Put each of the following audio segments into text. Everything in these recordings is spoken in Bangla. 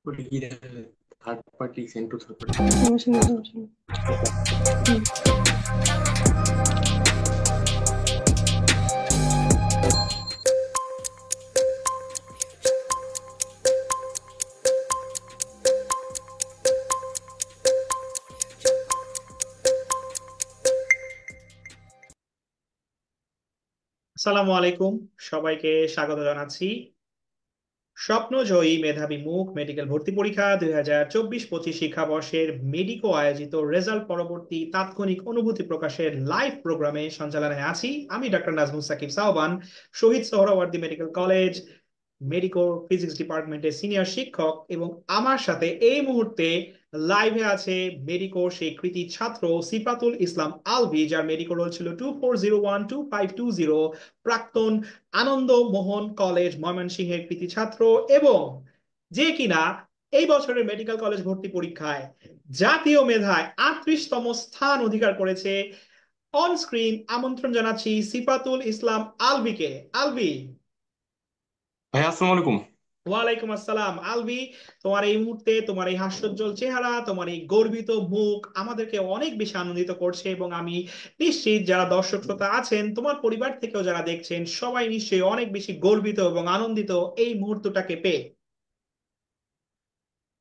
ওটা কি third party send to third party. সমস্যা নেই, সমস্যা নেই। হুম। আসসালামু আলাইকুম। সবাইকে স্বাগত জানাচ্ছি স্বপ্নজয়ী মেধাবী মুখ মেডিকেল ভর্তি পরীক্ষা 2024-25 শিক্ষাবর্ষের মেডিকো আয়োজিত রেজাল্ট পরবর্তী তাৎক্ষণিক অনুভূতি প্রকাশের লাইভ প্রোগ্রামে সঞ্চালনায় আছি আমি doctor Nazmul Sakib Sahban, Shahid Suhrawardy medical college medico physics ডিপার্টমেন্টের সিনিয়র শিক্ষক। এবং আমার সাথে এই মুহূর্তে লাইভে আছে মেডিকোর সেই কৃতি ছাত্র সিফাতুল ইসলাম আলভি, যার মেডিকো রোল ছিল 24012520, প্রাক্তন আনন্দ মোহন কলেজ ময়মনসিংহের কৃতি ছাত্র, এবং যে কিনা এই বছরের মেডিকেল কলেজ ভর্তি পরীক্ষায় জাতীয় মেধায় 38তম স্থান অধিকার করেছে। অন স্ক্রিন আমন্ত্রণ জানাচ্ছি সিফাতুল ইসলাম আলভিকে। আলভি। ভাই আসসালামু আলাইকুম। ওয়ালাইকুম আসসালাম আলভি। তোমার এই মুহূর্তে তোমার এই হাস্যোজ্জ্বল চেহারা, তোমার এই গর্বিত মুখ আমাদেরকে অনেক বেশি আনন্দিত করছে, এবং আমি নিশ্চিত যারা দর্শক শ্রোতা আছেন, তোমার পরিবার থেকেও যারা দেখছেন, সবাই নিশ্চয়ই অনেক বেশি গর্বিত এবং আনন্দিত এই মুহূর্তটাকে পেয়ে।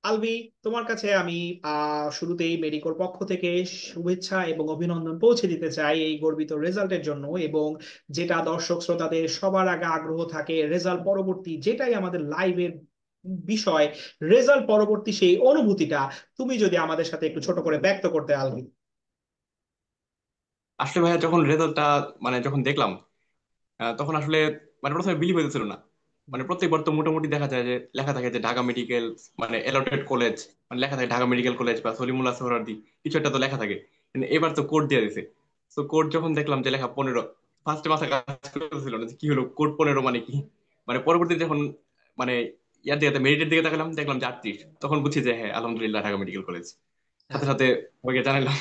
আলভি, তোমার কাছে আমি শুরুতেই মেডিকোর পক্ষ থেকে শুভেচ্ছা এবং অভিনন্দন পৌঁছে দিতে চাই এই গর্বিত রেজাল্টের জন্য। এবং যেটা দর্শক শ্রোতাদের সবার আগে আগ্রহ থাকে রেজাল্ট পরবর্তী, যেটাই আমাদের লাইভের বিষয়, রেজাল্ট পরবর্তী সেই অনুভূতিটা তুমি যদি আমাদের সাথে একটু ছোট করে ব্যক্ত করতে, আলভি। আসলে ভাইয়া যখন রেজাল্টটা যখন দেখলাম, তখন আসলে প্রথমে বিলিভ হইতেছিল না। প্রত্যেকবার তো মোটামুটি দেখা যায় যে লেখা থাকে যে ঢাকা মেডিকেল অ্যালটেড কলেজ, লেখা থাকে ঢাকা মেডিকেল কলেজ বা সলিমুল্লাহ সোহরাওয়ার্দী, কিছু একটা তো লেখা থাকে। কিন্তু এবার তো কোড দিয়ে দিছে। তো কোড যখন দেখলাম যে লেখা 15, ফার্স্টে মাথা কাজ করতেছিল না যে কি হলো, কোড 15 মানে কি। পরবর্তীতে যখন মানে ইয়ার দিকে মেরিটের দিকে তাকালাম, দেখলাম যে 38, তখন বুঝছি যে হ্যাঁ আলহামদুলিল্লাহ ঢাকা মেডিকেল কলেজ। সাথে সাথে ওকে জানালাম।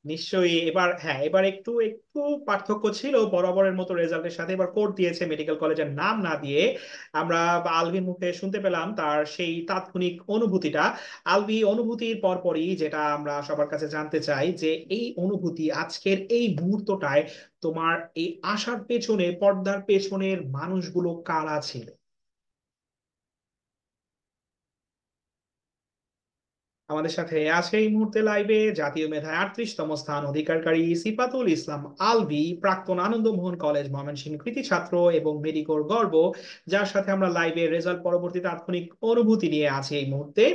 নিশ্চয়ই এবার, হ্যাঁ, এবার একটু একটু পার্থক্য ছিল বরাবরের মতো রেজাল্টের সাথে। এবার কোড দিয়েছে মেডিকেল কলেজের নাম না দিয়ে। আমরা আলভির মুখে শুনতে পেলাম তার সেই তাৎক্ষণিক অনুভূতিটা। আলভি, অনুভূতির পরপরই যেটা আমরা সবার কাছে জানতে চাই যে এই অনুভূতি আজকের এই মুহূর্তটায় তোমার এই আশার পেছনে, পর্দার পেছনের মানুষগুলো কারা ছিল? আমাদের সাথে আছে এই মুহূর্তে লাইভে জাতীয় মেধায় 38তম স্থান অধিকারী সিফাতুল ইসলাম আলভি, প্রাক্তন আনন্দমোহন কলেজ ময়মনসিংহ কৃতি ছাত্র এবং মেডিকোর গর্ব, যার সাথে আমরা লাইভে রেজাল্ট পরবর্তী তাৎক্ষণিক অনুভূতি নিয়ে আছি এই মুহূর্তে।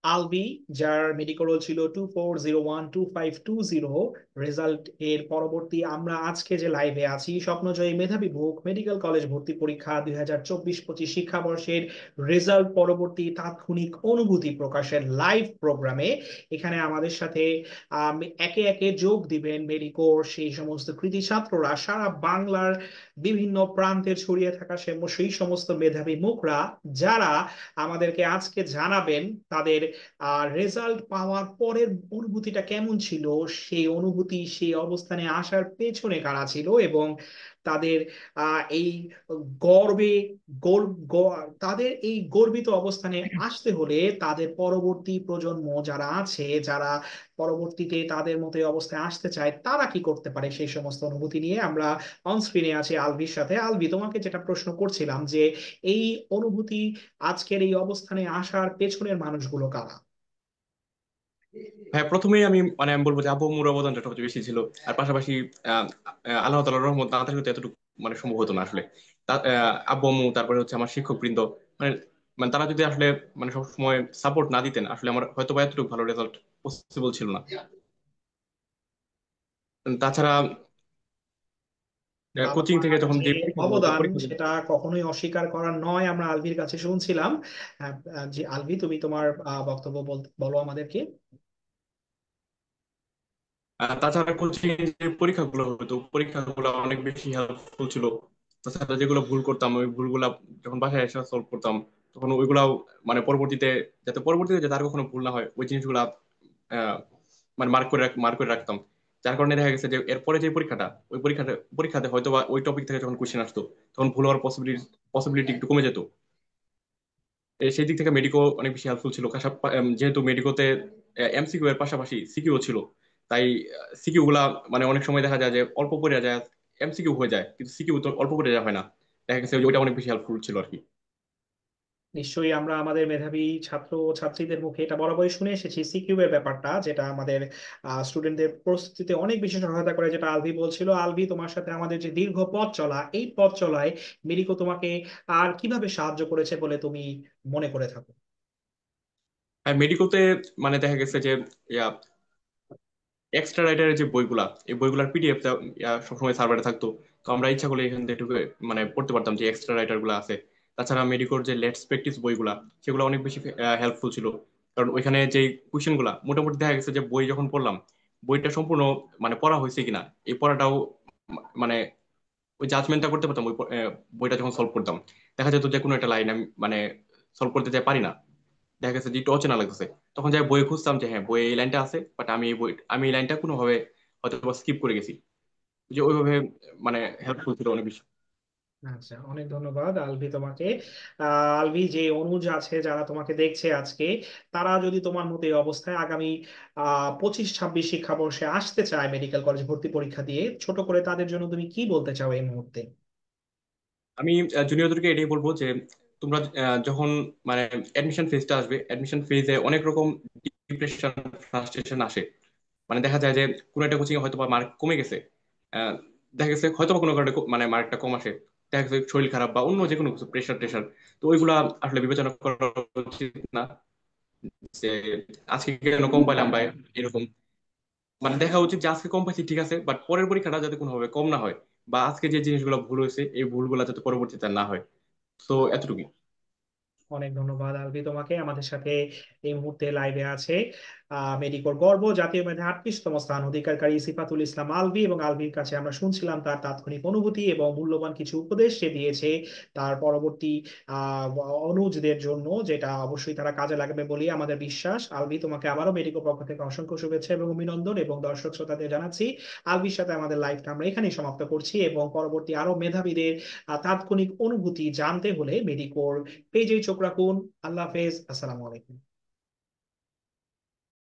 আলবি, যার মেডিকেল রোল ছিল 24012520, রেজাল্ট এর পরবর্তী আমরা আজকে যে লাইভে আছি স্বপ্নজয়ী মেধাবী মুখ মেডিকেল কলেজ ভর্তি পরীক্ষা 2024-25 শিক্ষাবর্ষের রেজাল্ট পরবর্তী তাৎক্ষণিক অনুভূতি প্রকাশের লাইভ প্রোগ্রামে। এখানে আমাদের সাথে একে একে যোগ দিবেন মেডিকোর সেই সমস্ত কৃতি ছাত্ররা, সারা বাংলার বিভিন্ন প্রান্তে ছড়িয়ে থাকা সেই সমস্ত মেধাবী মুখরা, যারা আমাদেরকে আজকে জানাবেন তাদের রেজাল্ট পাওয়ার পরের অনুভূতিটা কেমন ছিল, সেই অনুভূতি, সেই অবস্থানে আসার পেছনে কারা ছিল, এবং তাদের এই গর্বে তাদের এই গর্বিত অবস্থানে আসতে হলে তাদের পরবর্তী প্রজন্ম যারা আছে, যারা পরবর্তীতে তাদের মতো এই অবস্থায় আসতে চায়, তারা কি করতে পারে, সেই সমস্ত অনুভূতি নিয়ে আমরা অন স্ক্রিনে আছি আলভির সাথে। আলভি, তোমাকে যেটা প্রশ্ন করছিলাম যে এই অনুভূতি, আজকের এই অবস্থানে আসার পেছনের মানুষগুলো কারা? হ্যাঁ, প্রথমেই আমি বলবো যে আবু আম্মুর অবদানটা সবচেয়ে বেশি ছিল। আর পাশাপাশি আহ আল্লাহ তাআলার রহমত না থাকলে তো এতটুকু সম্ভব হতো না আসলে। আব্বু আম্মু, তারপরে হচ্ছে আমার শিক্ষক বৃন্দ, মানে মানে তারা যদি আসলে সবসময় সাপোর্ট না দিতেন, আসলে আমার হয়তো বা এতটুকু ভালো রেজাল্ট পসিবল ছিল না। তাছাড়া বাবা কোচিং মার থেকে যখন যে যে পরীক্ষাগুলো হতো, অবদান পরীক্ষাগুলো সেটা কখনোই অস্বীকার করার নয়, আমরা আলভির কাছে শুনছিলাম। যে আলভি, তুমি তোমার বক্তব্য বলো আমাদেরকে। তাছাড়া কোচিং যে পরীক্ষাগুলো হতো, পরীক্ষাগুলো অনেক বেশি হেল্পফুল ছিল। তাছাড়া যেগুলো ভুল করতাম, ওই ভুলগুলা যখন বাসায় এসে সলভ করতাম, তখন ওইগুলাও পরবর্তীতে, যাতে পরবর্তীতে যাতে আর কখনো ভুল না হয়, ওই জিনিসগুলা আহ, মার্ক করে রাখতাম। যার কারণে দেখা গেছে যে এরপরে যে পরীক্ষাটা, ওই পরীক্ষাতে হয়তো বা ওই টপিক থেকে যখন কোশ্চেন আসতো, তখন ভুল হওয়ার পসিবিলিটি একটু কমে যেত। সেই দিক থেকে মেডিকো অনেক বেশি হেল্পফুল ছিল। যেহেতু মেডিকোতে এমসিকিউ এর পাশাপাশি সিকিউ ছিল, তাই সিকিউ গুলা মানে অনেক সময় দেখা যায় যে অল্প পড়ে যায়, এমসিকিউ হয়ে যায়, কিন্তু সিকিউ তো অল্প পড়ে যায় হয় না। দেখা গেছে যে ওইটা অনেক বেশি হেল্পফুল ছিল আর কি। নিশ্চয়ই আমরা আমাদের মেধাবী ছাত্র ও ছাত্রীদের মুখে এটা বরাবরই শুনে এসেছি সিকিউ এর ব্যাপারটা, যেটা আমাদের স্টুডেন্টদের প্রস্তুতিতে অনেক বেশি সহায়তা করে, যেটা আলভি বলছিল। আলভি, তোমার সাথে আমাদের যে দীর্ঘ পথ চলা, এই পথ চলায় মেরিকো তোমাকে আর কিভাবে সাহায্য করেছে বলে তুমি মনে করে থাকো? আর মেডিকোতে মানে দেখা গেছে যে এক্সট্রা রাইটারের যে বইগুলা, এই বইগুলার পিডিএফ সবসময় সার্ভারে থাকতো। তো আমরা ইচ্ছা করলে এখান থেকে ঢুকে মানে পড়তে পারতাম যে এক্সট্রা রাইটার গুলো আছে। তাছাড়া মেডিকোর যে লেটস প্র্যাকটিস বইগুলা, সেগুলো অনেক বেশি হেল্পফুল ছিল। কারণ ওইখানে যে কোশ্চেন গুলা মোটামুটি দেখা গেছে যে বই যখন পড়লাম, বইটা সম্পূর্ণ মানে পড়া হয়েছে কিনা, এই পড়াটাও মানে ওই জাজমেন্টটা করতে পারতাম ওই বইটা যখন সলভ করতাম। দেখা যেত যে কোনো একটা লাইন আমি মানে সলভ করতে চাই পারি না, দেখা গেছে যে একটু অচেনা লাগতেছে, তখন যাই বইয়ে খুঁজতাম যে হ্যাঁ বইয়ে এই লাইনটা আছে, বাট আমি এই লাইনটা কোনোভাবে হয়তো স্কিপ করে গেছি। যে ওইভাবে মানে হেল্পফুল ছিল অনেক বেশি। আচ্ছা, অনেক ধন্যবাদ আলভি তোমাকে। আলভি, যে অনুজ আছে যারা তোমাকে দেখছে আজকে, তারা যদি তোমার মতো এই অবস্থায় আগামী 25-26 শিক্ষাবর্ষে আসতে চায় মেডিকেল কলেজ ভর্তি পরীক্ষা দিয়ে, ছোট করে তাদের জন্য তুমি কি বলতে চাও এই মুহূর্তে? আমি জুনিয়রদেরকে এটাই বলবো যে তোমরা যখন মানে অ্যাডমিশন ফেজটা আসবে, অ্যাডমিশন ফেজে অনেক রকম ডিপ্রেশন, ফ্রাস্ট্রেশন আসে। মানে দেখা যায় যে কোনো একটা কোচিং এ হয়তো বা মার্ক কমে গেছে, আহ, দেখা গেছে হয়তো বা কোনো কারণে মানে মার্কটা কম আসে, দেখা গেছে শরীর খারাপ বা অন্য যে কোনো কিছু, প্রেশার টেশার। তো ওইগুলা আসলে বিবেচনা করা উচিত না যে আজকে কেন কম পাইলাম বা এরকম। মানে দেখা উচিত যে আজকে কম পাইছি ঠিক আছে, বাট পরের পরীক্ষাটা যাতে কোনোভাবে কম না হয়, বা আজকে যে জিনিসগুলো ভুল হয়েছে এই ভুলগুলো যাতে পরবর্তীতে আর না হয়। তো এতটুকুই। অনেক ধন্যবাদ আলভি তোমাকে। আমাদের সাথে এই মুহূর্তে লাইভে আছে মেডিকোর গর্ব, জাতীয় মেধায় 38তম স্থান অধিকারী সিফাতুল ইসলাম আলভি, এবং আলভির কাছে আমরা শুনছিলাম তার তাৎক্ষণিক অনুভূতি এবং মূল্যবান কিছু উপদেশ সে দিয়েছে তার পরবর্তী আহ অনুজদের জন্য, যেটা অবশ্যই তারা কাজে লাগবে বলেই আমাদের বিশ্বাস। আলভি, তোমাকে আবারও মেডিকোর পক্ষ থেকে অসংখ্য শুভেচ্ছা এবং অভিনন্দন, এবং দর্শক শ্রোতাদের জানাচ্ছি আলভির সাথে আমাদের লাইভটা আমরা এখানেই সমাপ্ত করছি। এবং পরবর্তী আরো মেধাবীদের তাৎক্ষণিক অনুভূতি জানতে হলে মেডিকোর পেজে চোখ রাখুন। আল্লাহ হাফেজ, আসসালামু আলাইকুম।